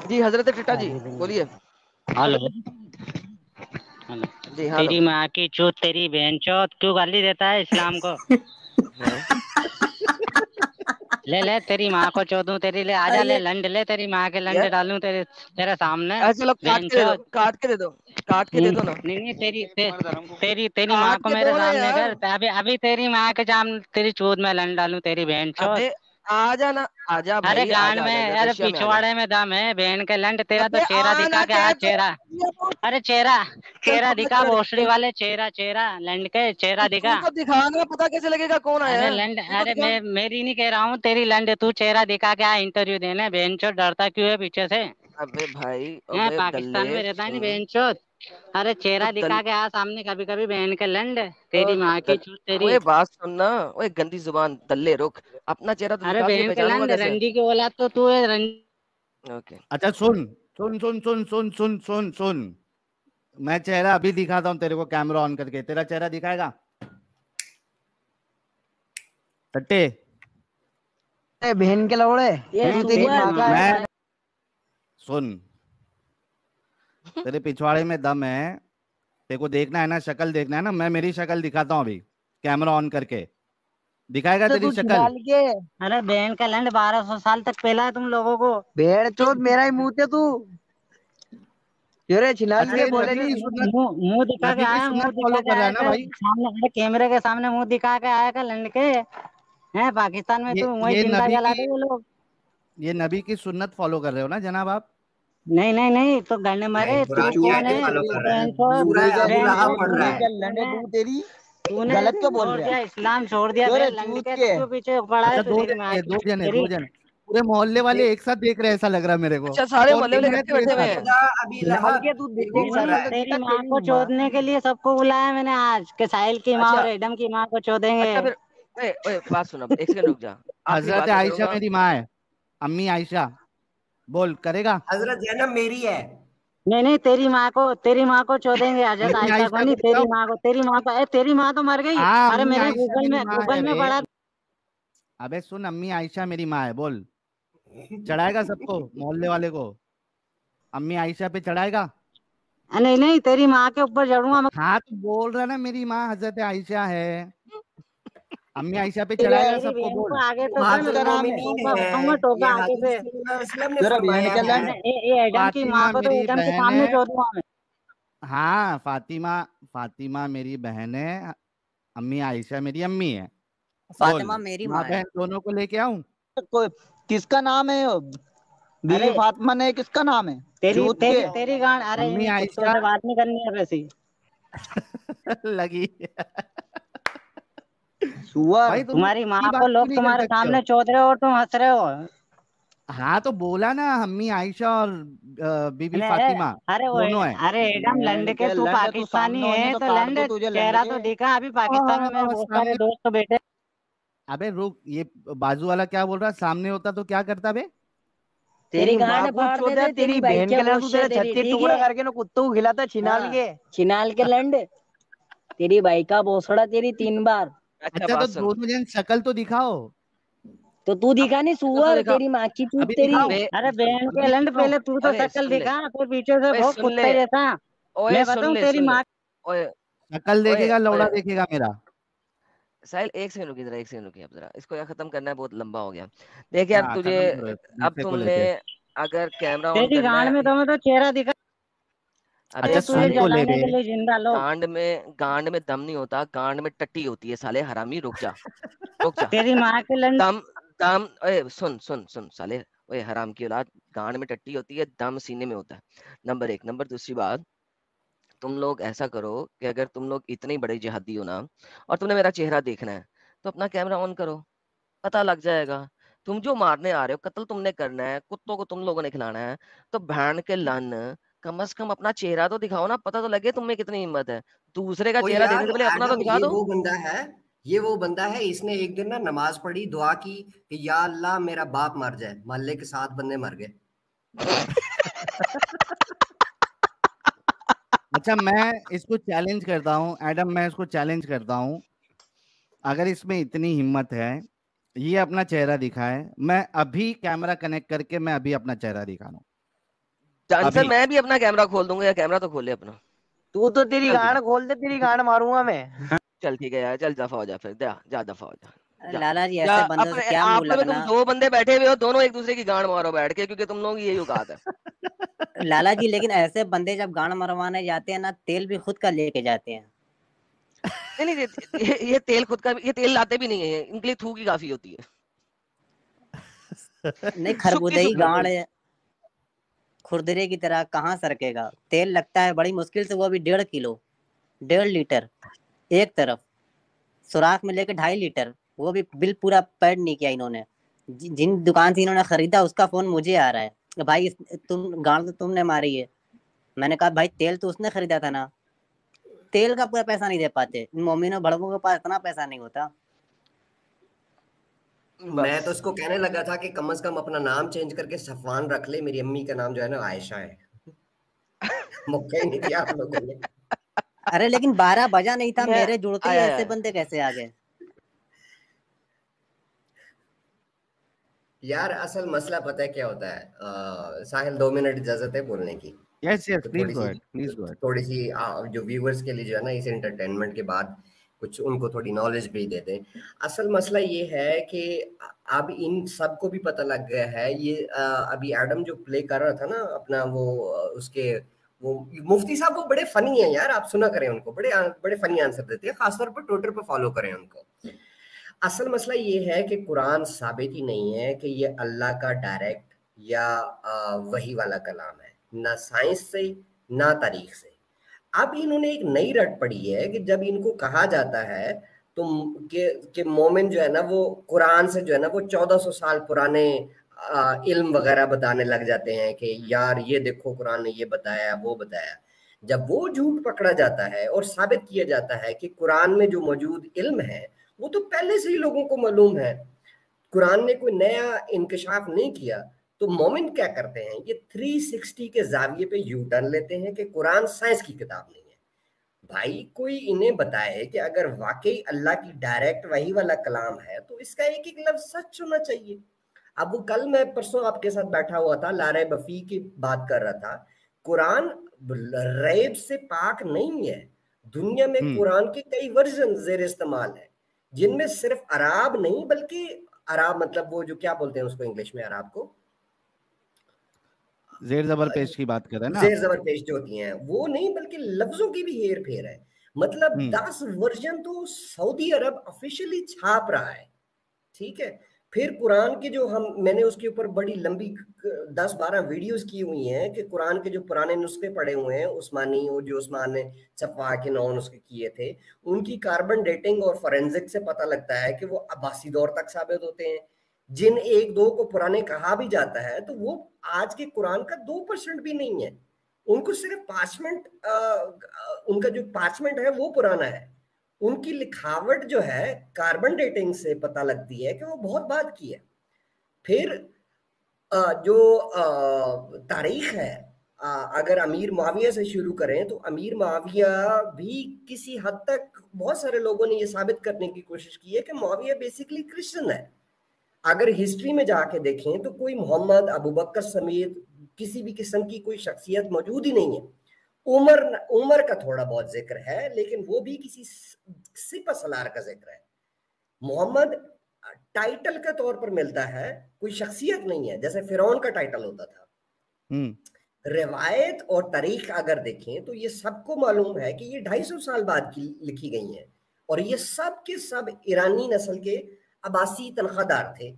जी हजरत टिट्टा जी बोलिए। Hello hello. जी hello. तेरी माँ की चूत तेरी बहन चौथ क्यों गाली देता है इस्लाम को? ले ले तेरी माँ को चोदूं तेरी, ले आजा ले लंड ले तेरी माँ के लंड डालूं तेरे सामने। चलो काट बहन के दे दो, चौथ। काट के दे दो, काट के दे दो ना। नहीं तेरी माँ काट को के मेरे दो ना सामने यार। कर, अभी अभी तेरी माँ के जाम तेरी चूत में लंड डालूं तेरी बहन चौथ। अबे आजा ना, आजा अरे भाई, गांड आजा आजा में, आजा, अरे रशिया में आजा। पिछवाड़े में दम है बहन के लंड, तेरा तो अबे चेहरा दिखा आना के आ कहते चेहरा। हैं। अरे चेहरा चल चेहरा पता दिखा, कर, भोसड़ी वाले चेहरा चेहरा लंड के चेहरा तू दिखा। तो दिखाना, पता कैसे लगेगा कौन आया अरे है, लंड, तू तो अरे दिखा। मैं मेरी नहीं कह रहा हूँ, तेरी लंड, तू चेहरा दिखा के आ इंटरव्यू देने, बेंचो डरता क्यों है पीछे से? अबे भाई, हैं अबे दल्ले पाकिस्तान में रहता है नहीं सुन। बेंचो। अरे ओ चेहरा दल दिखा के आ सामने कभी कभी बहन के लंड, ओ तेरी माँ की दल चूत तेरी। ओए बात सुनना, ओए गंदी जुबान दल्ले, रुक। अपना चेहरा तो अरे दिखा, तुझे बहन के पहचानूंगा लंड, कैसे। रंडी की औलाद तो तू है रंडी। ओके। अच्छा सुन सुन सुन सुन सुन सुन सुन सुन, मैं चेहरा अभी दिखाता हूँ तेरे को, कैमरा ऑन करके तेरा चेहरा दिखाएगा टट्टे। बहन के लौड़े, तू तेरी माँ का है। मैं सुन, तेरे पिछवाड़े में दम है, तेरे को देखना है ना, शक्ल देखना है ना, मैं मेरी शक्ल दिखाता हूँ अभी, कैमरा ऑन करके दिखाएगा तो तेरी तू शक्ल। छिनाल के अरे बहन का लंड 1200 साल तक पहला है तुम लोगों को। भेड़ चोद मेरा ही मुंह थे तू। रे छिनाल अच्छा के ये बोले नबी थे। की सुन्नत, मुंह मुंह दिखा के नबी की आया, मुंह सुन्नत दिखा फॉलो के कर रहा आया है ना कर भाई? सामने, अरे कैमरे के सामने मुंह दिखा के आया कर लंड के। हैं पाकिस्तान में तू वही ये जिंदा नबी जला की, दे वो लोग। ये नबी की सुन्नत फॉलो कर रहे हो ना जनाब आप? नहीं नहीं नहीं, तो गंड भाई मरे, तू कुरान की कौन आयतें है? फॉलो कर रहा है, बहन को, सूरह अबू बहन लहब को पढ़ रहा है। लंडे तू तेरी तूने गलत क्यों बोल छोड़ रहा दिया इस्लाम, छोड़ दिया क्यों रे बहन लंड चूत के, के। तू क्यों पीछे पड़ा है? अच्छा तू दो तेरी जने माँ हैं, की दो जने, तेरी। दो जने, पूरे मोहल्ले वाले एक साथ देख रहे हैं, ऐसा लग रहा है मेरे को। अच्छा सारे कौन मोहल्ले वाले कौन है इकट्ठे तेरे बैठे हुए साथ? हैं। खुदा अभी छिनाल लहब के तू देखो तेरी पढ़ रहा नहीं, है। तेरी माँ तेरी को माँ। चोदने के लिए सबको बुलाया मैंने आज, के साहिल की माँ और अच्छा एडम की माँ को चोदेंगे। अच्छा फिर, ओए ओए बात सुनो, एक सेकंड रुक जा, आखिरी हजरत बात मैं आयशा करूंगा। मेरी माँ है, अम्मी आयशा, बोल करेगा? हजरत जैनब मेरी है। नहीं नहीं, तेरी माँ को चोदेंगे, हजरत अम्मी आयशा को आयशा नहीं, को तेरी बताओ। माँ को, तेरी माँ को, तेरी माँ तो मर गई। हाँ अरे अम्मी मैंने आयशा मेरी माँ है गूगल में बे। पढ़ा। अबे सुन, अम्मी आयशा मेरी माँ है, बोल। चढ़ाएगा सबको, मोहल्ले वाले को, अम्मी आयशा पे चढ़ाएगा? नहीं नहीं, तेरी माँ के ऊपर चढ़ूंगा मैं। हाँ तो बोल रहा ना मेरी माँ हजरत आयशा है, अम्मी आयशा पे तेरे चढ़ाएगा तेरी सबको, बहन को बोल। आगे तो कर, उम्महातुल किसका नाम है। मोमिनीन टोका है, बताऊंगा, टोका ये आगे हदीस से। नबी वसल्लम ने तेरा बहन फरमाया का है। लंड। ये एडम की माँ फातिमा को तो मेरी एडम के बहन सामने है। चोदूंगा मैं। हाँ फातिमा, फातिमा मेरी बहन है, अम्मी आयशा मेरी अम्मी है, बोल। फातिमा मेरी माँ माँ है। बहन दोनों को लेके आऊं? कोई किसका नाम है बीवी अरे फातिमा ने, किसका नाम है तेरी चूत तेरी के। तेरी गांड, अरे अम्मी इन कुत्तों आयशा से बात नहीं करनी है वैसी। लगी। सुअर। भाई तुम लोग तुम्हारी माँ की बात को क्यों लोग नहीं कर तुम्हारे सकते हो? सामने चोद रहे हो और तुम हंस रहे हो। हाँ तो बोला ना, अम्मी आयशा और बीबी अरे फातिमा अरे वो, दोनों है। अरे एडम बहन लंड के, के तू लंड तू पाकिस्तानी सामने होने है तो तो काट लंड, दूं तुझे लंड चेहरा तो के। दिखा। अभी पाकिस्तान में मेरे बहुत सारे सामने, दोस्त तो बैठे। अबे रुक, ये बाजू वाला क्या बोल रहा है, सामने होता तो क्या करता बे? तेरी माँ को चोद है, तेरी बहन के लंड तू तेरे छत्तीस टुकड़ा करके ना कुत्तों को खिलाता छिनाल के। छिनाल के लंड, तेरी भाई का भोसड़ा तेरी 3 बार। अच्छा अच्छा तो बात सुन। दोनों जन शक्ल तो दिखाओ। तो तू अब दिखा नहीं शक्ल तो सुअर, दिखा, तेरी माँ की चूत अभी तेरी। दिखाओ, बे अरे बहन के अभी लंड, दिखाओ। पहले तू तो अरे शक्ल सुन ले, दिखा, फिर पीछे से ओए बहुत सुन ले, कुत्ते जैसा। ओए मैं सुन बताऊं ले, तेरी सुन ले, माँ। ओए शक्ल ओए देखेगा, ओए लौड़ा देखेगा मेरा। साहिल एक सेकंड रुकिए जरा, एक सेकंड रुकिए, अब जरा इसको यार खत्म करना है, बहुत लंबा हो गया। देख यार हाँ तुझे, खत्म करो अब दूसरे को तुमने लेके। अगर कैमरा ऑन तेरी करना गांड है। में तो चेहरा दिखा। अबे अच्छा तुझे सुन साले, तो ले जलाने बे। के लिए जिंदा लोग। गांड में दम नहीं होता, गांड में टट्टी होती है साले हरामी, रुक जा, रुक जा। तेरी माँ के लंड। दम, दम, ओए सुन सुन सुन साले, ओए हराम की औलाद, गांड में टट्टी होती है, दम सीने में होता है। नंबर एक। नंबर दूसरी बात, तुम लोग ऐसा करो कि अगर तुम लोग इतने ही बड़े जिहादी हो ना, और तुमने मेरा चेहरा देखना है, तो अपना कैमरा ऑन करो, पता लग जाएगा। तुम जो मारने आ रहे हो, कत्ल तुमने करना है, कुत्तों को तुम लोगों ने खिलाना है, तो भैन के लन, कम से कम अपना चेहरा तो दिखाओ ना, पता तो लगे तुम में कितनी हिम्मत है। दूसरे का ओ चेहरा देखने यार से पहले अपना तो एडम, दिखा ये दो। वो बंदा है, ये वो बंदा है, इसने एक दिन ना नमाज पढ़ी, दुआ की कि या अल्लाह मेरा बाप मर जाए, मोहल्ले के 7 बंदे मर गए। अच्छा मैं इसको चैलेंज करता हूँ एडम, मैं इसको चैलेंज करता हूँ, अगर इसमें इतनी हिम्मत है, ये अपना चेहरा दिखाए, मैं अभी कैमरा कनेक्ट करके मैं अभी अपना चेहरा दिखा रहा हूँ। चांसर अभी मैं भी अपना कैमरा खोल दूंगा, या कैमरा तो खोले अपना। तू तो तेरी चल ठीक गांड खोल दे, तेरी गांड मारूंगा मैं। चल ठीक है यार, चल दफा हो जा फिर, जा दफा हो जा। अरे लाला जी ऐसे बंदों से अपने क्या मुंह आपस में तुम लगना। दो बंदे बैठे हुए हो, दोनों एक दूसरे की गांड मारो बैठ के, क्योंकि तुम लोगों की यही औकात है। लाला जी लेकिन ऐसे बंदे जब गांड मरवाने जाते हैं ना, तेल भी खुद का लेके जाते हैं। नहीं ये तेल खुद का, ये तेल लाते भी नहीं है, इनके लिए थूक ही काफी होती है। नहीं सुक्की खरबूदई सुक्की गांड खुरदरे की तरह कहाँ सरकेगा। तेल लगता है बड़ी मुश्किल से, वो भी 1.5 किलो, 1.5 लीटर एक तरफ, सुराख में लेके 2.5 लीटर, वो भी बिल पूरा पेड नहीं किया इन्होंने। जिन दुकान से इन्होंने खरीदा उसका फोन मुझे आ रहा है, भाई तुम गांड तो तुमने मारी है। मैंने कहा भाई तेल तो उसने खरीदा था ना, तेल का पूरा पैसा नहीं दे पाते। इन मोमिनों बड़कों के पास इतना पैसा नहीं होता। मैं तो उसको कहने लगा था कि कम से कम अपना नाम चेंज करके सफवान रख ले, मेरी अम्मी का नाम जो है ना आयशा है। मौका ही नहीं दिया आप लोगों ने। अरे लेकिन 12 बजा नहीं था, मैं मेरे जुड़ते ही आया ऐसे आया बंदे कैसे आ गए। यार असल मसला पता है क्या होता है, साहिल 2 मिनट इजाजत है बोलने की। यस यस तो please go ahead, please go ahead. थोड़ी सी जो व्यूवर्स के लिए जो है ना, इस एंटरटेनमेंट के बाद कुछ उनको थोड़ी नॉलेज भी दे दें। असल मसला ये है कि अब इन सबको भी पता लग गया है, ये अभी एडम जो प्ले कर रहा था ना अपना वो उसके वो मुफ्ती साहब वो बड़े फनी हैं यार, आप सुना करें उनको, बड़े बड़े फनी आंसर देते हैं, खासतौर पर ट्विटर पर फॉलो करें उनको। असल मसला ये है कि कुरान साबित ही नहीं है कि ये अल्लाह का डायरेक्ट या वही वाला कलाम है, ना साइंस से ना तारीख से। अब इन्होंने एक नई रट पड़ी है कि जब इनको कहा जाता है तो कि मोमिन जो है ना वो कुरान से जो है ना वो 1400 साल पुराने इल्म वगैरह बताने लग जाते हैं कि यार ये देखो कुरान ने ये बताया वो बताया। जब वो झूठ पकड़ा जाता है और साबित किया जाता है कि कुरान में जो मौजूद इल्म है वो तो पहले से ही लोगों को मालूम है, कुरान ने कोई नया इंकशाफ नहीं किया, तो मोमिन क्या करते हैं, ये 360 के जाविये पे यू टर्न लेते हैं कि कुरान साइंस की किताब नहीं है। भाई कोई इन्हें बताए कि अगर वाकई अल्लाह की डायरेक्ट वही वाला कलाम है तो इसका एक एक लफ्ज सच होना चाहिए। अब वो कल मैं परसों आपके साथ बैठा हुआ था, लारे बफी की बात कर रहा था, कुरान रैब से पाक नहीं है। दुनिया में कुरान के कई वर्जन जेर इस्तेमाल है, जिनमें सिर्फ अराब नहीं बल्कि अराब मतलब वो जो क्या बोलते हैं उसको इंग्लिश में, अराब को जेर जबर पेश की बात कर रहे हैं ना, जेर जबर पेश जो होती हैं वो नहीं बल्कि लफ्जों की भी हेर फेर है। मतलब 10 वर्जन तो सऊदी अरब ऑफिशियली छाप रहा है, ठीक है। फिर कुरान के जो मैंने उसके ऊपर बड़ी लंबी 10-12 वीडियोस की हुई हैं कि कुरान के जो पुराने नुस्खे पड़े हुए हैं उस्मानी, और जो उस्मान ने छपवा के 9 नुस्खे किए थे, उनकी कार्बन डेटिंग और फोरेंसिक से पता लगता है कि वो अब्बासी दौर तक साबित होते हैं। जिन 1-2 को पुराने कहा भी जाता है तो वो आज के कुरान का 2% भी नहीं है। उनको सिर्फ पार्चमेंट, उनका जो पार्चमेंट है वो पुराना है। उनकी लिखावट जो है कार्बन डेटिंग से पता लगती है कि वो बहुत बाद की है। फिर जो तारीख है, अगर अमीर मुआविया से शुरू करें तो अमीर मुआविया भी किसी हद तक, बहुत सारे लोगों ने ये साबित करने की कोशिश की है कि मुआविया बेसिकली क्रिश्चियन है। अगर हिस्ट्री में जाके देखें तो कोई मोहम्मद, अबू बकर समेत किसी भी किस्म की कोई शख्सियत मौजूद ही नहीं है। उमर का थोड़ा बहुत जिक्र है लेकिन वो भी किसी सिपह सलार का जिक्र है। मोहम्मद टाइटल के तौर पर मिलता है, कोई शख्सियत नहीं है, जैसे फिरौन का टाइटल होता था। रिवायत और तारीख अगर देखें तो ये सबको मालूम है कि ये 250 साल बाद की लिखी गई हैं, और ये सब के सब ईरानी नस्ल के अब्बासी तनख्वाहदार थे,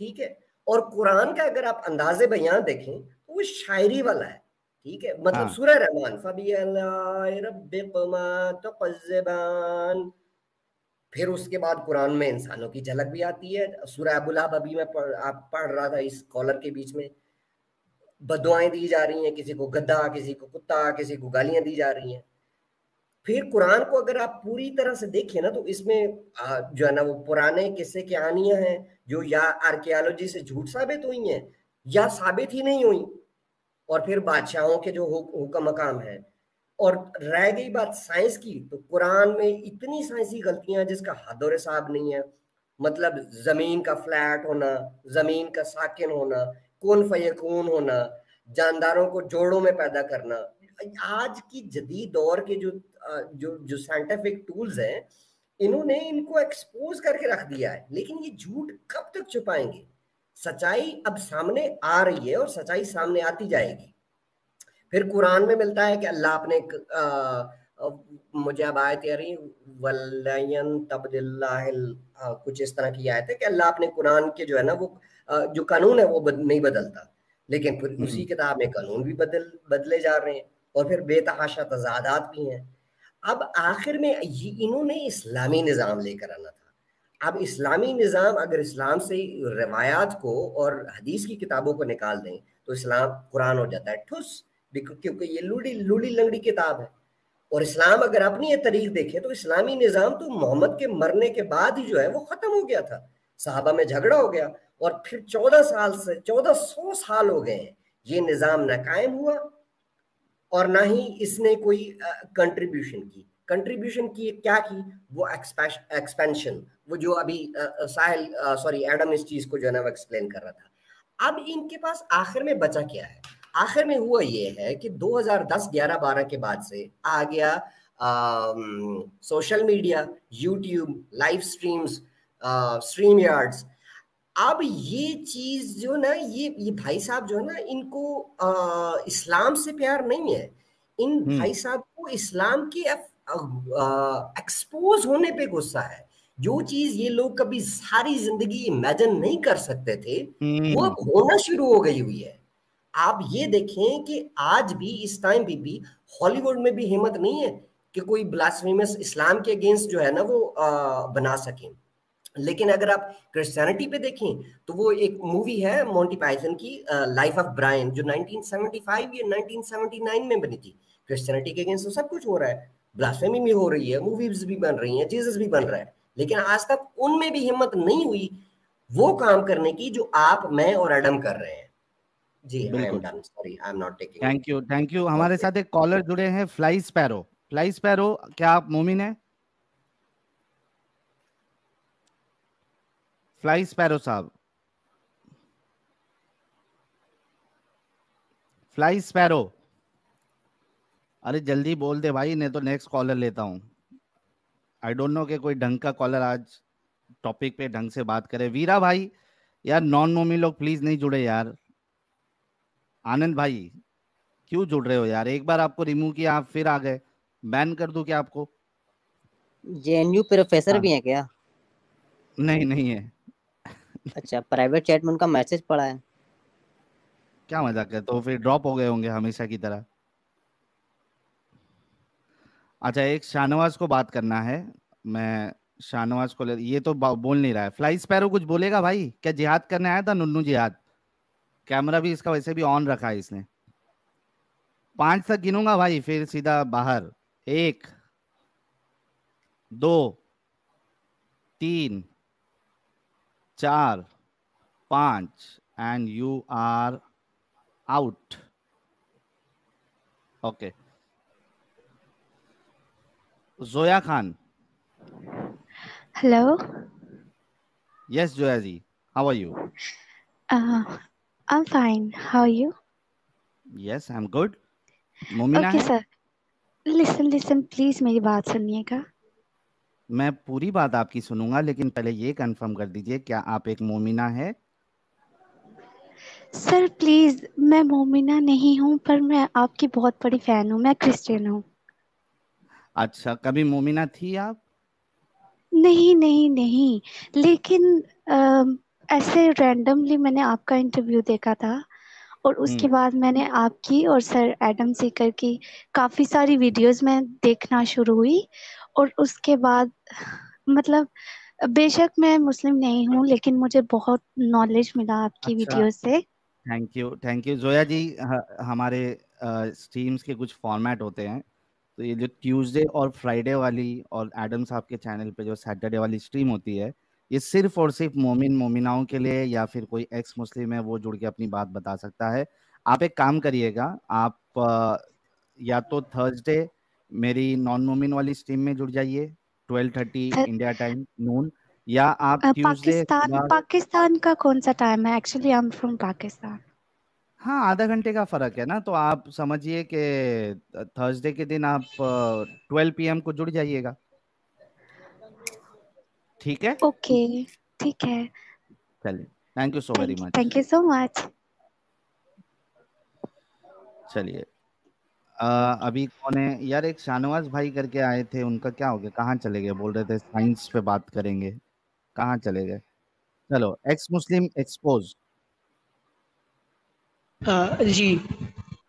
ठीक है। और कुरान का अगर आप अंदाजे बयान देखें तो वो शायरी वाला है, ठीक है। मतलब सूरह रहमान, फिर उसके बाद कुरान में इंसानों की झलक भी आती है। सूरह अबू लहब अभी मैं आप पढ़ रहा था इस कॉलर के बीच में, बदुआएं दी जा रही हैं, किसी को गद्दा, किसी को कुत्ता, किसी को गालियां दी जा रही हैं। फिर कुरान को अगर आप पूरी तरह से देखें ना तो इसमें जो है ना वो पुराने किस्से कहानियां हैं जो या आर्कियोलॉजी से झूठ साबित हुई हैं या साबित ही नहीं हुई, और फिर बादशाहों के जो हुक्म मकाम है। और रह गई बात साइंस की, तो कुरान में इतनी साइंसी गलतियां जिसका हद और हिसाब नहीं है। मतलब जमीन का फ्लैट होना, जमीन का साकिन होना, कौन फयकून होना, जानदारों को जोड़ों में पैदा करना। आज की जदीद दौर के जो साइंटिफिक टूल्स हैं, इन्होंने इनको एक्सपोज करके रख दिया है, लेकिन ये झूठ कब तक छुपाएंगे? सच्चाई अब सामने आ रही है और सच्चाई सामने आती जाएगी। फिर कुरान में मिलता है कि अल्लाह अपने मुझे अब आयत आ रही वलयन तबदिल्लाहिल कुछ इस तरह की आयत है कि अल्लाह अपने कुरान के जो है ना वो जो कानून है वो नहीं बदलता, लेकिन फिर उसी किताब में कानून भी बदले जा रहे हैं और फिर बेतहाशा तजादात भी हैं। अब आखिर में इन्होंने इस्लामी निज़ाम लेकर आना था। अब इस्लामी निज़ाम अगर इस्लाम से रवायात को और हदीस की किताबों को निकाल दें तो इस्लाम कुरान हो जाता है ठुस, क्योंकि ये लूड़ी लंगड़ी किताब है। और इस्लाम अगर अपनी ये तरीक देखे तो इस्लामी निज़ाम तो मोहम्मद के मरने के बाद ही जो है वो ख़त्म हो गया था। सहाबा में झगड़ा हो गया और फिर 1400 साल हो गए हैं, ये निज़ाम ना कायम हुआ और ना ही इसने कोई कंट्रीब्यूशन की क्या की, वो एक्सपेंशन, वो जो अभी एडम इस चीज को जो है ना वो एक्सप्लेन कर रहा था। अब इनके पास आखिर में बचा क्या है? आखिर में हुआ ये है कि 2010, 11, 12 के बाद से आ गया social media, YouTube, live streams, stream yards. अब ये चीज जो ना ये भाई साहब जो है ना, इनको इस्लाम से प्यार नहीं है, इन भाई साहब को इस्लाम के एक्सपोज होने पे गुस्सा है। जो चीज ये लोग कभी सारी जिंदगी इमेजिन नहीं कर सकते थे वो अब होना शुरू हो गई हुई है। आप ये देखें कि आज भी इस टाइम भी हॉलीवुड में भी हिम्मत नहीं है कि कोई ब्लास्फेमस इस्लाम के अगेंस्ट जो है ना वो बना सकें। लेकिन अगर आप क्रिश्चियनिटी पे देखें तो वो एक मूवी है मोंटी पाइथन की लाइफ ऑफ ब्रायन, जो 1975 या 1979 में बनी थी। क्रिश्चियनिटी के अगेंस्ट तो सब कुछ हो रहा है, ब्लास्फेमी भी हो रही है, मूवीज भी बन रही हैं, जीसस भी बन रहा है, लेकिन आज तक उनमें भी हिम्मत नहीं हुई वो काम करने की जो आप, मैं और एडम कर रहे हैं। जी, I am done, sorry, I am not taking. Thank you. हमारे साथ एक कॉलर जुड़े हैं, फ्लाई स्पैरो। फ्लाई स्पैरो, क्या आप मोमिन हैं? फ्लाई स्पैरो साहब, फ्लाई स्पैरो, अरे जल्दी बोल दे भाई, नहीं तो नेक्स्ट कॉलर लेता हूं। आई डोंट नो कि कोई ढंग का कॉलर आज टॉपिक पे ढंग से बात करे। वीरा भाई, यार नॉन मोमी लोग प्लीज नहीं जुड़े यार। आनंद भाई, क्यों जुड़ रहे हो यार? एक बार आपको रिमूव किया, आप फिर आ गए। बैन कर दूं क्या आपको? जेएनयू प्रोफेसर भी है क्या? नहीं है। अच्छा, प्राइवेट चैट में उनका मैसेज पड़ा है। क्या मजाक है, तो फिर ड्रॉप हो गए होंगे हमेशा की तरह। अच्छा, एक शाहनवाज को बात करना है, मैं शाहनवाज को ये तो बोल नहीं रहा है। फ्लाई स्पैरो कुछ बोलेगा भाई? क्या जिहाद करने आया था नुन्नू जिहाद? कैमरा भी इसका वैसे भी ऑन रखा है इसने। 5 तक गिनूंगा भाई, फिर सीधा बाहर। 1, 2, 3, 4, 5 and you are out. Okay. Zoya Khan. Hello. Yes, Zoya ji. How are you? I'm fine. How are you? Yes, I'm good. Momina Okay, है? sir. Listen, please मेरी बात सुनिएगा। मैं पूरी बात आपकी सुनूंगा, लेकिन पहले ये कंफर्म कर दीजिए, क्या आप एक मोमिना है? सर प्लीज, मैं मोमिना नहीं हूँ, पर मैं आपकी बहुत बड़ी फैन हूँ। मैं क्रिश्चियन हूँ। अच्छा, कभी मोमिना थी आप? नहीं, लेकिन ऐसे रैंडमली मैंने आपका इंटरव्यू देखा था और उसके बाद मैंने आपकी और सर एडम सीकर की काफी सारी वीडियोस में देखना शुरू हुई और उसके बाद मतलब बेशक मैं मुस्लिम नहीं हूँ, लेकिन मुझे बहुत नॉलेज मिला आपकी वीडियो से। थैंक यू जोया जी। हमारे स्ट्रीम्स के कुछ फॉर्मेट होते हैं, तो ये जो ट्यूसडे और फ्राइडे वाली और एडम साहब के चैनल पे जो सैटरडे वाली स्ट्रीम होती है, ये सिर्फ और सिर्फ मोमिनाओं के लिए, या फिर कोई एक्स मुस्लिम है वो जुड़ के अपनी बात बता सकता है। आप एक काम करिएगा, आप या तो थर्सडे मेरी नॉन मोमिन वाली स्ट्रीम में जुड़ जाइए 12:30 इंडिया टाइम नून, या आप ट्यूसडे पाकिस्तान का कौन सा टाइम है? Actually I am from Pakistan. हाँ, आधा घंटे का फर्क है ना, तो आप समझिए कि थर्सडे के दिन आप 12 PM को जुड़ जाइएगा, ठीक है? ओके, ठीक है। चलिए, thank you so very much. Thank you so much. चलिए, अभी कौन है यार? एक शाहनवाज भाई करके आए थे, उनका क्या हो गया? कहाँ चले गए? बोल रहे थे साइंस पे बात करेंगे, कहाँ चले गए? चलो, एक्स मुस्लिम एक्सपोज। जी,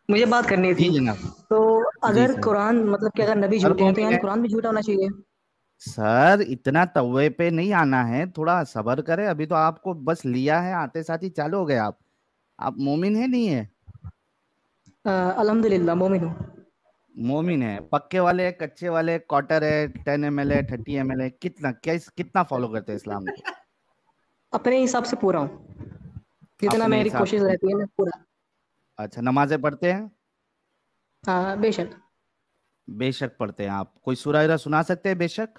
मुझे बात करनी जी थी। जनाब। तो जी अगर सर। कुरान मतलब कि अगर नबी सर झूठे हैं तो मोमिन यानी है कुरान भी झूठा होना चाहिए। सर, इतना तवे पे नहीं आना है, थोड़ा सब्र करें। अभी तो आपको बस लिया है, आते साथ ही चालू हो गए आप मोमिन है नहीं है? अल्हम्दुलिल्लाह मोमिन हूँ। मोमिन है, पक्के वाले, कच्चे वाले, क्वार्टर है, 10 ml है, 30 ml है, कितना फॉलो करते हैं इस्लाम को? अपने हिसाब से पूरा हूँ, जितना अपने मेरी हिसाब कोशिश से। रहती है मैं पूरा। अच्छा, नमाजें पढ़ते हैं? हाँ बेशक। बेशक पढ़ते हैं आप। कोई सूरह वगैरह सुना सकते हैं बेशक?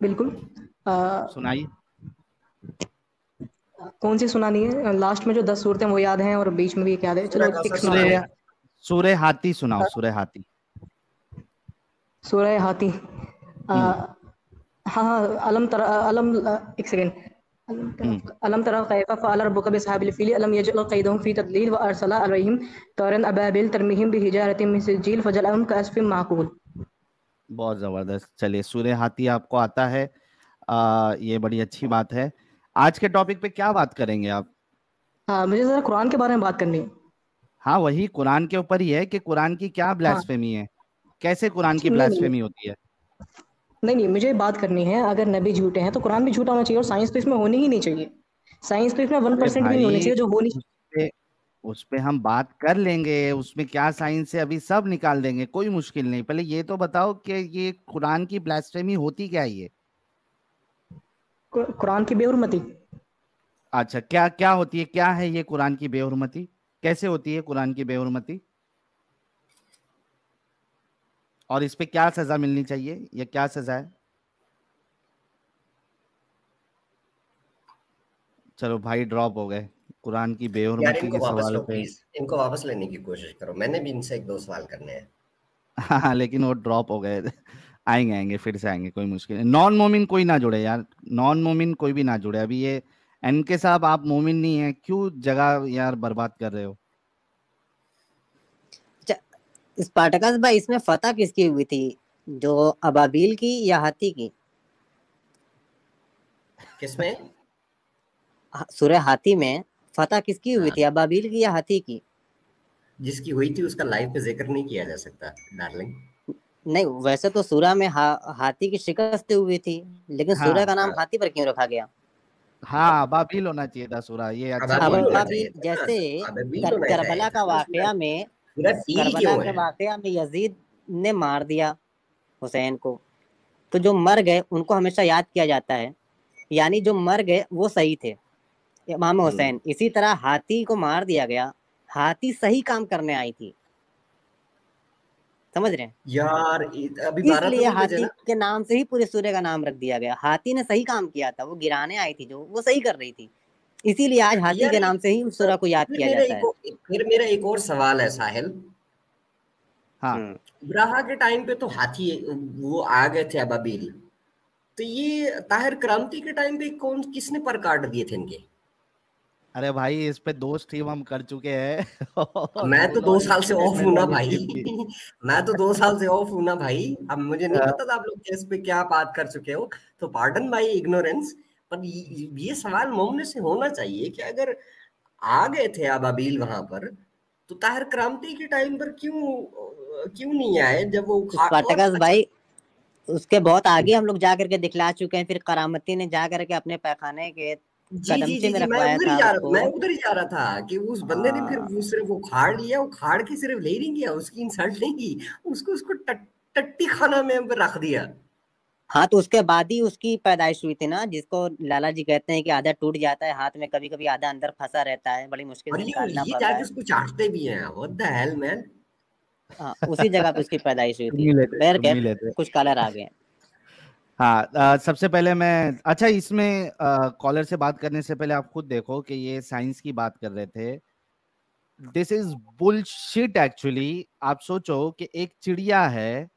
बिल्कुल। सुनाइए। कौन सी सुनानी है? लास्ट में जो 10 सूरतें वो याद हैं और बीच में भी एक याद है। सूरह चलो एक कौसर सुनाता हूँ। सूरह सूरह हाथी सुनाओ, सूरह हाथी। सूरह हाथी। हम्म। हाँ हाँ, एक सेकेंड। हम्म। अलम तरा कैफ फ़अल रब्बुक बिअस्हाबिल फ़ील अलम यजअल कैदहुम फ़ी तदलील व अरसला अलैहिम तौरन अबाबिल तरमीहिम बिहिजारतिन मिन सिज्जील फजअलहुम कअस्फिन माकूल। बहुत जबरदस्त। चलिए, सूरह हाथी आपको आता है, ये बड़ी अच्छी बात है। आज के टॉपिक पे क्या बात करेंगे आप? हाँ, मुझे ज़रा कुरान के बारे में बात करनी है। हाँ, वही कुरान के ऊपर ही है कि कुरान की क्या हाँ। ब्लास्फेमी है, कैसे कुरान की नहीं नहीं ब्लास्फेमी होती है। नहीं, मुझे बात करनी है। अगर नबी झूठे हैं तो कुरान भी झूठा होना चाहिए और साइंस तो इसमें होनी ही नहीं चाहिए। साइंस तो इसमें अरे 1% भी नहीं होनी भाई, चाहिए जो होनी। उस पे उस पे हम बात कर लेंगे, उसमें क्या साइंस है अभी सब निकाल देंगे, कोई मुश्किल नहीं। पहले ये तो बताओ कि ये कुरान की ब्लास्फेमी होती क्या है ये? कुरान की बेहुरमती। अच्छा, क्या क्या होती है, क्या है ये कुरान की बेहुरमती? कैसे होती है कुरान की बेहुरमती? और इस पे क्या सजा मिलनी चाहिए, या क्या सजा है? चलो भाई, ड्रॉप हो गए कुरान की यार बेहुरमती इनको के वापस सवाल लो पे। प्लीज, इनको वापस लेने की कोशिश करो, मैंने भी इनसे एक दो सवाल करने हैं। हाँ, लेकिन वो ड्रॉप हो गए। आएंगे आएंगे, फिर से आएंगे, कोई मुश्किल नहीं। नॉन मोमिन कोई ना जुड़े यार, नॉन मोमिन कोई भी ना जुड़े अभी। ये एनके साहब, आप मोमिन नहीं है, क्यों जगह यार बर्बाद कर रहे हो? स्पार्टकस भाई, इसमें फतह किसकी हुई थी, जो अबाबील की या हाथी की? किसमें? सूरह हाथी में फतह किसकी हुई हाँ, थी, अबाबील की या हाथी की? जिसकी हुई थी उसका लाइव पे जिक्र नहीं किया जा सकता डार्लिंग। नहीं, वैसे तो सूरह में हाथी की शिकस्त हुई थी, लेकिन सूरह हाँ का नाम हाँ, हाथी पर क्यों रखा गया? हाँ, अबाबिल होना चाहिए था सूरा, ये अच्छा अबाबील पॉइंट होना है। चाहिए अबाबील, था ना, जैसे अबाबील होना चाहिए करबला था का ना, सूरह वाकया में, सूरह फील करबला क्यों के है? वाकया में यजीद ने मार दिया हुसैन को, तो जो मर गए उनको हमेशा याद किया जाता है, यानी जो मर गए वो सही थे, इमाम हम्म, हुसैन। इसी तरह हाथी को मार दिया गया, हाथी सही काम करने आई थी, समझ रहे हैं? यार अभी 12 तो इसलिए नहीं बजे हाथी ना? के नाम से ही पूरे सूर्य का नाम रख दिया गया। हाथी ने सही काम किया था, वो गिराने आई थी, जो वो सही कर रही थी, इसीलिए आज हाथी यार के नाम से ही उस सूरह को याद किया जाता है। फिर मेरा एक और सवाल है साहिल। हाँ, हम्म। इब्राहा के टाइम पे तो हाथी वो आ गए थे अबाबील, तो ये ताहिर करामती के टाइम पे कौन किसने पर काट दिए थे इनके? अरे भाई, इस पे 2 स्ट्रीम हम कर चुके हैं। और मैं तो फुल 2 और साल से ऑफ एक्सटेंडेड हूँ ना वाली भाई। स्ट्रीम भी। मैं तो 2 साल से ऑफ हूँ ना भाई। अब मुझे नहीं अ, पता था आप लोग इस पे क्या बात कर चुके हो, तो पार्डन माय इग्नोरेंस। पर ये सवाल मोमने से होना चाहिए कि अगर आ गए थे अबाबील वहां पर, तो ताहिर करामती के टाइम पर क्यों नहीं आए जब वो और स्पार्टकस अच्छा। भाई, उसके बहुत आगे हम लोग जा करके दिखला चुके हैं। फिर करामती ने जा करके अपने पैखाने के जी जी कदमचे जी में जी, रखवाया था उसको। मैं उधर ही जा रहा था कि उस बंदे ने फिर हाँ। वो सिर्फ वो खाड़ लिया, वो खाड़ के सिर्फ ले नहीं गया, उसकी इंसल्ट नहीं की, उसको टट्टी खाना में रख दिया। हाँ, तो उसके बाद ही उसकी पैदाइश हुई थी ना, जिसको लाला जी कहते हैं कि आधा टूट जाता है हाथ में, कभी कभी आधा अंदर फंसा रहता है, बड़ी मुश्किल और से निकालना ये पड़ता जाके है। उसको चाटते भी हैं, व्हाट द हेल मैन। हाँ, उसी जगह पे उसकी पैदाइश हुई तुम थी। ही लेते, बैर तुम खैर, ही लेते। कुछ कलर आ गए। हाँ, सबसे पहले मैं, अच्छा, इसमें कॉलर से बात करने से पहले आप खुद देखो कि ये साइंस की बात कर रहे थे, दिस इज बुलशिट एक्चुअली। आप सोचो कि एक चिड़िया है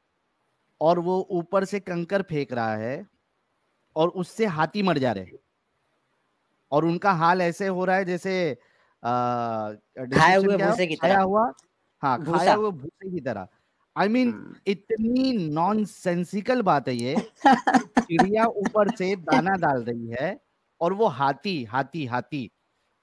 और वो ऊपर से कंकर फेंक रहा है और उससे हाथी मर जा रहे, और उनका हाल ऐसे हो रहा है जैसे खाए हुए क्या भूसे की खाया तरह, हुआ, हाँ खाया भूसा। हुए भूसे की तरह। आई मीन इतनी नॉनसेंसिकल बात है ये कि चिड़िया ऊपर से दाना डाल रही है और वो हाथी हाथी हाथी,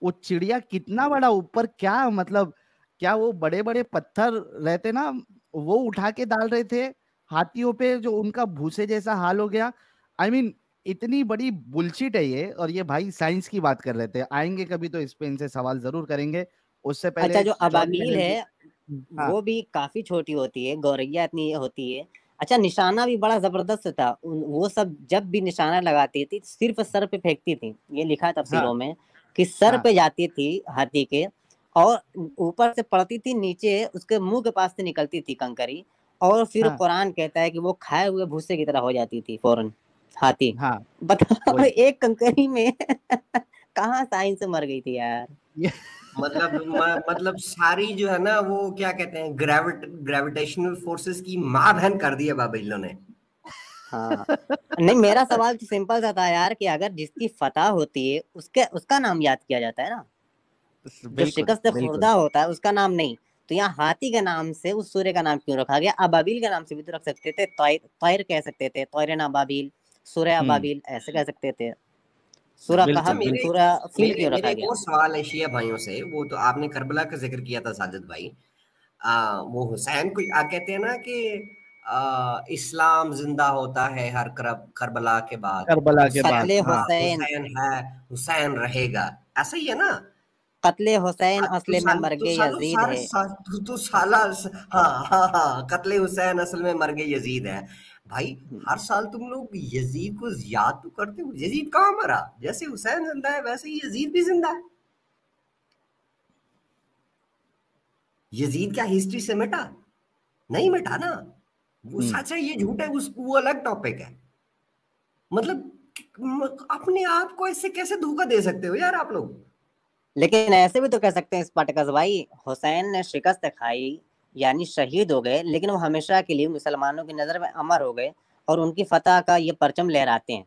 वो चिड़िया कितना बड़ा ऊपर, क्या मतलब, क्या वो बड़े बड़े पत्थर रहते ना वो उठा के डाल रहे थे हाथियों पे, जो उनका भूसे जैसा हाल हो गया। आई मीन इतनी बड़ी बुलशिट है ये। और ये भाई साइंस की बात कर रहे थे, आएंगे कभी तो इस पे इनसे सवाल जरूर करेंगे। उससे पहले अच्छा, जो जॉनी अबाबील एनर्जी। है हाँ वो भी काफी छोटी होती है, गौरैया इतनी होती है। अच्छा, निशाना भी बड़ा जबरदस्त था। वो सब जब भी निशाना लगाती थी सिर्फ सर पे फेंकती थी, ये लिखा है तफसीरों हाँ में कि सर हाँ पे जाती थी हाथी के, और ऊपर से पड़ती थी नीचे, उसके मुंह के पास से निकलती थी कंकरी, और फिर हाँ कुरान कहता है कि वो खाए हुए भूसे की तरह हो जाती थी फौरन हाथी। हाँ बताओ वही एक कंकरी में कहाँ साइंस मर गई थी यार। ये मतलब सारी जो है ना वो क्या कहते हैं ग्रेविटेशनल फोर्सेस की माँ बहन कर दी है बाबिलों ने। हाँ, नहीं मेरा सवाल तो सिंपल सा था यार कि अगर जिसकी फतह होती है उसका नाम याद किया जाता है ना, जो बिल्कुल शिकस्त बिल्कुल। खुर्दा होता है उसका नाम नहीं। तो यहाँ हाथी के नाम से उस सूर्य का नाम क्यों रखा गया? अबाबील के नाम से भी तो रख सकते थे, तैर कह सकते थे, तैरन अबाबील, सूर्य अबाबील ऐसे कह सकते थे। सूरा अच्छा, कहफ, बिल्कुल बिल्कुल। सूरा फील क्यों मेरे रखा एक गया? और सवाल है शिया भाइयों से। वो तो आपने करबला का जिक्र किया था साजिद भाई। वो हुसैन को कहते हैं ना कि इस्लाम जिंदा होता है हर करबला के बाद, करबला के बाद, कत्ले हाँ हुसैन, हुसैन है, हुसैन रहेगा, ऐसा ही है ना? कत्ले हुसैन तो असले में मर्गे यजीद है। तो साला हाँ हाँ हाँ, कत्ले हुसैन असल में मर्गे यजीद है। भाई हर साल तुम लोग यजीद को याद तो करते हो, यजीद कहाँ मरा? जैसे हुसैन जिंदा है वैसे ही यजीद भी जिंदा है। यजीद क्या हिस्ट्री से मिटा? नहीं मिटा ना। वो सच है ये झूठ है वो अलग टॉपिक है। मतलब अपने आप को ऐसे कैसे धोखा दे सकते हो यार आप लोग? लेकिन ऐसे भी तो कह सकते हैं स्पार्टकस भाई, हुसैन ने शिकस्त खाई यानी शहीद हो गए, लेकिन वो हमेशा के लिए मुसलमानों की नजर में अमर हो गए और उनकी फतह का ये परचम लहराते हैं।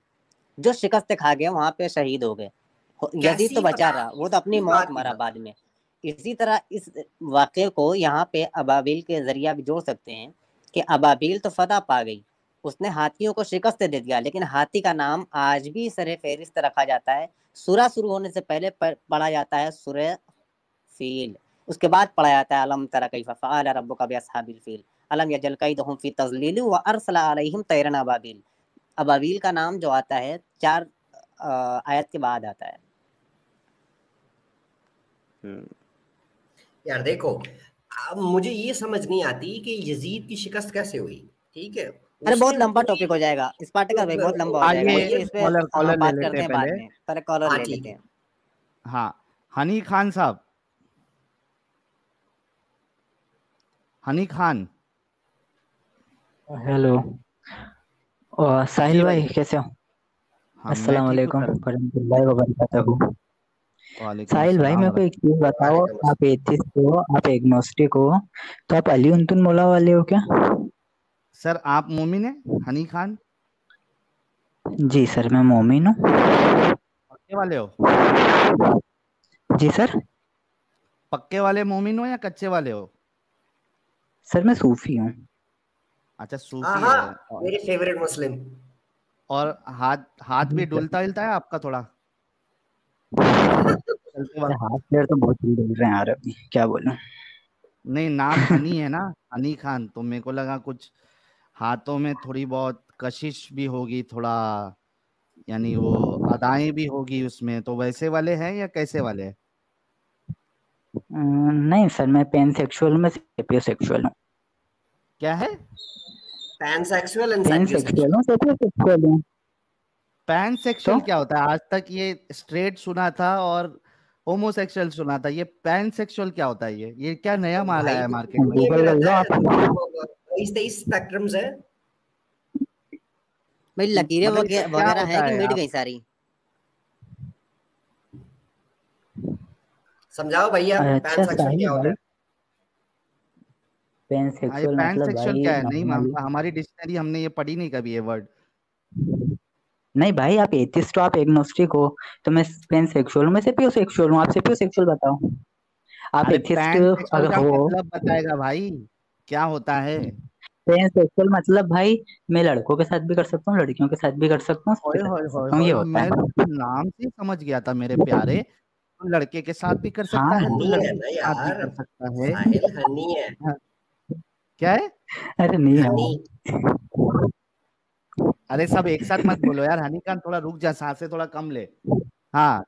जो शिकस्त खा गए वहां पे शहीद हो गए। यजीद तो कैसी बचा फतह? रहा, वो तो अपनी किस मौत बात की मरा फतह? बाद में। इसी तरह इस वाक्य को यहाँ पे अबाबील के जरिया भी जोड़ सकते हैं कि अबाबील तो फतह पा गई, उसने हाथियों को शिकस्त दे दिया, लेकिन हाथी का नाम आज भी सरे फहरिस्त रखा जाता है। सूरा शुरू होने से पहले पढ़ा जाता है सूरह फील, उसके बाद पढ़ा जाता है अलम तरा कैफ फअल रब्बुका बिअस्हाबिल फील अलम यजल कैदहुम फी तज़लील व अरसला अलैहिम तैरन अबाबील। अबाबील का नाम जो आता है 4 आयत के बाद आता है। यार देखो, अब मुझे ये समझ नहीं आती कि यजीद की शिकस्त कैसे हुई। ठीक है, अरे बहुत उसने लंबा पूरी टॉपिक हो जाएगा स्पार्टकस भाई, बहुत लंबा हो जाएगा, आइए इस पे कॉलर हम कॉलर ले बात लेते करते हैं हैं पहले। बाद में, पहले कॉलर हाँ ले ठीक लेते है। हैं। हाँ, हनी खान साहब, हनी खान। हेलो साहिल जी भाई, भाई। कैसे हो? हाँ मैं अस्सलाम ठीक हूँ वालेकुम सर। वरहमतुल्लाहि वबरकातुहू। वालेकुम साहिल भाई सलाम। मेरे को एक चीज बताओ, वालेकुम अस्सलाम। आप एथिस्ट हो, आप एग्नोस्टिक हो, तो आप अली उन मौला वाले हो क्या? सर आप मोमिन है हनी खान? जी सर, मैं मोमिन हूँ। पक्के वाले हो? जी सर। पक्के वाले मोमिन हो या कच्चे वाले हो? सर मैं सूफी हूँ। अच्छा हाँ सूफी हाँ, है। मेरे फेवरेट मुस्लिम। और हाथ हाथ जी भी सर। डुलता हिलता है आपका थोड़ा चलते अरे वक्त? हाथ पैर तो बहुत ही डल रहे हैं यार, अभी क्या बोलूं। नहीं, नाम हनी है ना, हनी खान, तो मेरे को लगा कुछ हाथों में थोड़ी बहुत कशिश भी होगी थोड़ा, यानी वो अदाएं भी होगी उसमें, तो वैसे वाले हैं या कैसे वाले हैं? नहीं सर, मैं पेन सेक्सुअल में सेपियो सेक्सुअल हूँ। क्या है? Pansexual and pan sapiosexual. Sexual हूँ, सेपियो सेक्सुअल हूँ। पैन तो सेक्सुअल क्या होता है? आज तक ये स्ट्रेट सुना था और होमोसेक्सुअल सुना था, ये पैन सेक्सुअल क्या होता है? ये क्या नया माल भाई आया है तो मार्केट में? दुनिया में गूगल कर लो रहता है आप। तो 23 स्पेक्ट्रम्स है। भाई लकीरें मतलब इसमें क्या वगैरह हैं होता कि है मिट आप? गई सारी? समझाओ भैया अच्छा पैन सेक्सुअल साहिल क्या होता भाई, है? पेनसेक्सुअल पैन मतलब सेक्सुअल भाई क्या है? नहीं, नॉर्मली। हमारी डिक्शनरी हमने ये पढ़ी नहीं कभी ये वर्ड। नहीं भाई, आप एथिस्ट हो, आप एग्नोस्टिक हो, तो मैं पेनसेक्सुअल हूँ, मैं सेपियोसेक्सुअल हूँ, आप सेपियोसेक्सुअल बताओ। आप अरे एथिस्ट पैन सेक्सुअल अगर का हो, मतलब बताएगा भाई क्या होता है। पेनसेक्सुअल मतलब भाई मैं लड़कों के साथ भी कर सकता हूँ, लड़कियों के साथ भी कर सकता हूँ, सबके होए साथ होए कर होए सकता हूँ, ये होए, होता मैं है। तो नाम से ही समझ गया था मेरे प्यारे। तो लड़के के साथ भी कर सकता हाँ है, तो हनी है लड़की ना के साथ भी यार, कर सकता है। साहिल हनी है। हाँ, क्या है? अरे नहीं हनी। है। अरे सब एक साथ मत बोलो यार, हनीकांत थोड़ा रुक जा, सांसें थोड़ा कम ले। हाँ,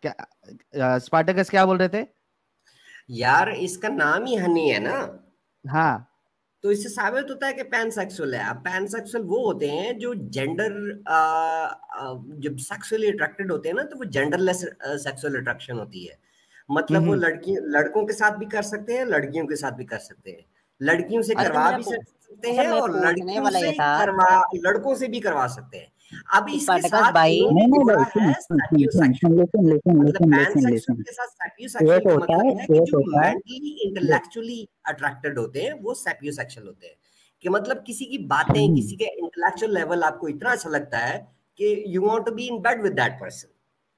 क्या स्पार्टकस क्या बोल रहे थे? यार इसका नाम ही हनी है ना, हाँ, तो इससे साबित होता है कि पैनसेक्सुअल है। अब पैनसेक्सुअल वो होते हैं जो जेंडर जब सेक्सुअली अट्रैक्टेड होते हैं ना, तो वो जेंडरलेस सेक्सुअल अट्रैक्शन होती है। मतलब वो हम्म। लड़कों के साथ भी कर सकते हैं, लड़कियों के साथ भी कर सकते हैं, लड़कियों से अच्छा करवा भी सकते अच्छा हैं मैं और पूछने लड़कियों वाला से ये था करवा लड़कों से भी करवा सकते हैं। अब इसके स्पार्टकस साथ भाई, इन्होंने नहीं नहीं जोड़ा भाई, सुन है सुन सुन सुन सैपियोसेक्सुअल। सुन, लिसन लिसन मतलब लिसन लिसन पैनसेक्सुअल लिसन। के साथ सैपियोसेक्सुअल एक का होता है, मतलब है कि एक जो होता है, मेंटली देख, इंटेलेक्चुअली अट्रैक्टेड होते हैं वो सैपियोसेक्सुअल होते हैं। कि मतलब किसी की बातें, हम्म, किसी के इंटेलेक्चुअल लेवल आपको इतना अच्छा लगता है कि you want to be in bed with that person,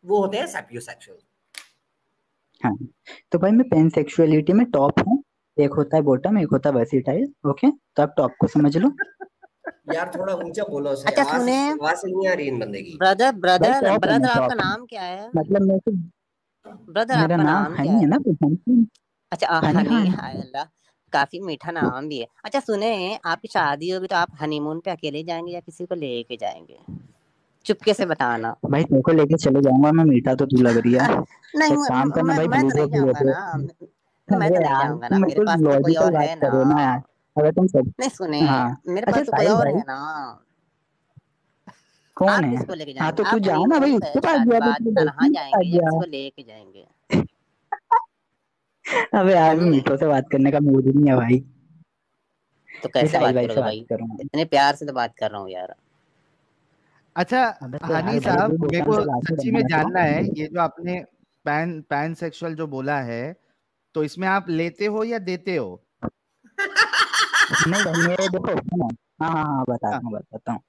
वो होते हैं सैपियोसेक्सुअल। हाँ। तो भाई मैं पेनसेक्सुअलिटी में टॉप हूँ, एक होता है बॉटम, एक होता है वर्सिटाइल। ओके, तो आप टॉप को समझ लो। यार थोड़ा ऊंचा बोलो से, अच्छा आवाज सुने आवाज नहीं आ रही इन बंदे की। ब्रदर भाई ब्रदर टॉप है, मैं ब्रदर आपका टॉप, नाम क्या है? मतलब मैं तो, ब्रदर मेरा आपका नाम नाम क्या हनी है है? ना, तो हनी, अच्छा हनी हनी, खान। हाय अल्लाह, काफी मीठा नाम भी है। अच्छा सुने, आपकी शादी होगी तो आप हनीमून पे अकेले जाएंगे या किसी को लेके जाएंगे? चुपके से बताना। भाई तेरे को लेके चले जाऊंगा मैं, मीठा तो तू लग रही है। नहीं एक काम करना भाई, मैं ब्लू तो नहीं ड्रॉप ले जाऊंगा ले। ना, मैं तो अरे नहीं यार जाऊंगा तुम ना, मेरे मेरे को पास तो कोई लॉजिकल और बात है ना। करो ना यार, अगर तुम सब। नहीं सुने, हाँ। मेरे अच्छा पास तो कोई साहिल और भाई, है ना। कौन आप है? किसको लेके हाँ जाएंगे? तो तू आप जा ना भाई, हनीमून उसके पे पास शादी गया तो बाद तेरे तनहा बॉयफ्रेंड के पास जाएंगे या किसी गया। को लेके जाएंगे? अबे यार समझे? मीठो से बात करने का मूड ही नहीं है भाई। तो ये कैसे साहिल बात भाई करोगे से बात भाई? करूंगा। इतने प्यार से तो बात कर रहा हूँ यार। अच्छा अबे तो हनी यार भाई, साहब, अभी मेरे बॉटम को से बात सच्ची करना में है तो। जानना है, ये जो आपने पैन सेक्सुअल जो बोला है, तो इसमें आप लेते हो या देते हो? नहीं भाई, मेरे देखो सुनो, हाँ हाँ हाँ हाँ, बताता हूँ।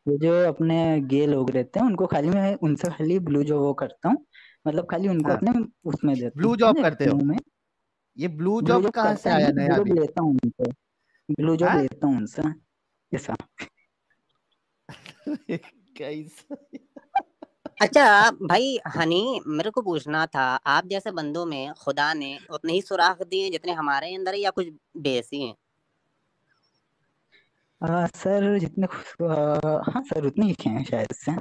ये जो अपने गे लोग रहते हैं, उनको खाली मैं उनसे खाली ब्लू जो वो करता हूँ, मतलब खाली उनको हाँ, अपने उसमें देता हूँ, ब्लू जॉब समझे, करते हो? मुंह में। ये ब्लू ब्लू जॉब जॉब कहाँ से करता आया नहीं, ब्लू नया जॉब अभी? लेता हूँ उनसे, ब्लू जॉब हाँ। लेता हूँ उनसे, ऐसा। कैसे? अच्छा भाई हनी, मेरे को पूछना था, आप जैसे बंदों में खुदा ने उतने ही सुराख दिए जितने हमारे अंदर है या कुछ बेसी हैं? सर जितने हाँ सर उतने ही हैं शायद से।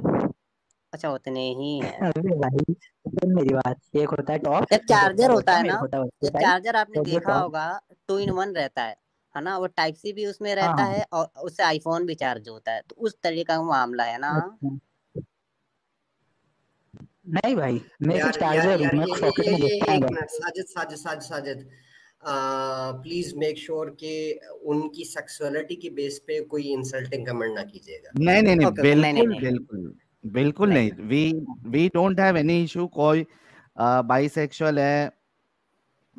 अच्छा उतने ही हैं। अरे भाई सुन मेरी बात, एक होता है टॉप, एक एक होता है चार्जर होता है बॉटम, एक ना, होता है एक वर्सेटाइल। चार्जर आपने तो जो देखा टॉप, होगा, 2 in 1 रहता है ना? वो टाइप सी भी उसमें रहता हाँ है और उससे आईफोन भी चार्ज होता है, तो उस तरीके का मामला है ना। अच्छा, नहीं भाई मैं तो यार यार चार्जर हूँ, यार मैं सॉकेट में घुसता है एक बस। Minute, Sajid Sajid Sajid Sajid, please make sure कि उनकी सेक्सुअलिटी के बेस पे कोई इंसल्टिंग कमेंट ना कीजिएगा। नहीं नहीं नहीं, ओके ओके, नहीं नहीं बिल्कुल नहीं बिल्कुल बिल्कुल नहीं। नहीं। We don't have any issue. कोई बाइसेक्सुअल है,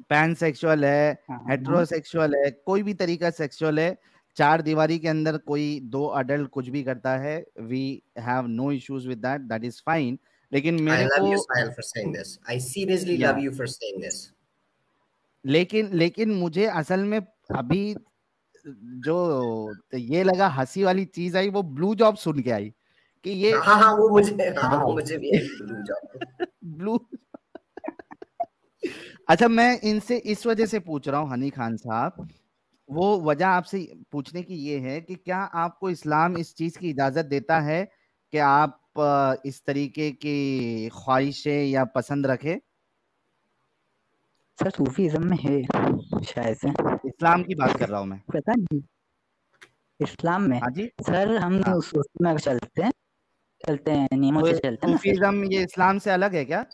पैनसेक्सुअल है, हाँ हाँ हेट्रोसेक्सुअल है, कोई भी तरीका सेक्सुअल है, चार दीवारी के अंदर कोई दो अडल्ट कुछ भी करता है, we have no issues with that, that is fine. लेकिन I मेरे love को you, Sahil, for saying this. I seriously या love you for saying this. लेकिन लेकिन मुझे असल में अभी जो ये लगा हंसी वाली चीज आई, वो ब्लू जॉब सुन के आई कि ये हाँ हाँ वो मुझे, हाँ हाँ वो भाई। मुझे भी आई थी blue job। ब्लू। अच्छा मैं इनसे इस वजह से पूछ रहा हूँ हनी खान साहब, वो वजह आपसे पूछने की ये है कि क्या आपको इस्लाम इस चीज की इजाजत देता है कि आप इस तरीके की ख्वाहिशें या पसंद रखें? सर सूफीज्म में है शायद से, इस्लाम की बात कर रहा हूँ मैं। पता नहीं, इस्लाम में। हाँ जी। सर हम हाँ, उसमें चलते हैं, नियमों तो से चलते हैं ना सर। सूफीज्म ये इस्लाम से अलग है क्या?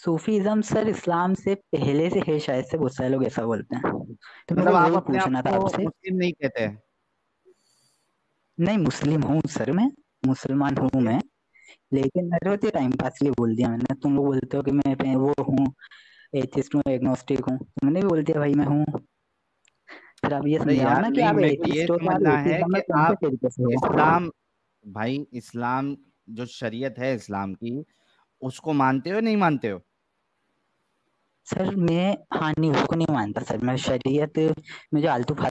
सूफीज्म सर इस्लाम से पहले से है शायद से, बहुत सारे लोग ऐसा बोलते हैं, तो मेरे मतलब को आप वही अपने आप पूछना था को आपसे। मुस्लिम नहीं कहते हैं? नहीं मुस्लिम हूँ सर, मैं मुसलमान हूँ ओके। मैं, लेकिन मेरे होती है टाइम पास के लिए बोल दिया मैंने। तुम लोग बोलते हो कि मैं वो हूँ, एथिस्ट हूँ, एग्नोस्टिक हूँ, तो मैंने भी बोल दिया भाई मैं हूँ। फिर आप ये अरे समझाओ यार ना कि नहीं, आप मेरे को ये एथिस्ट हो तो आप समझना है एथिज्म में कि कौन से आप तरीके से हो? इस्लाम, भाई इस्लाम जो शरीयत है इस्लाम की, उसको मानते हो नहीं मानते हो? सर मैं हाँ नहीं उसको नहीं मानता सर। मैं शरीयत में जो आलतू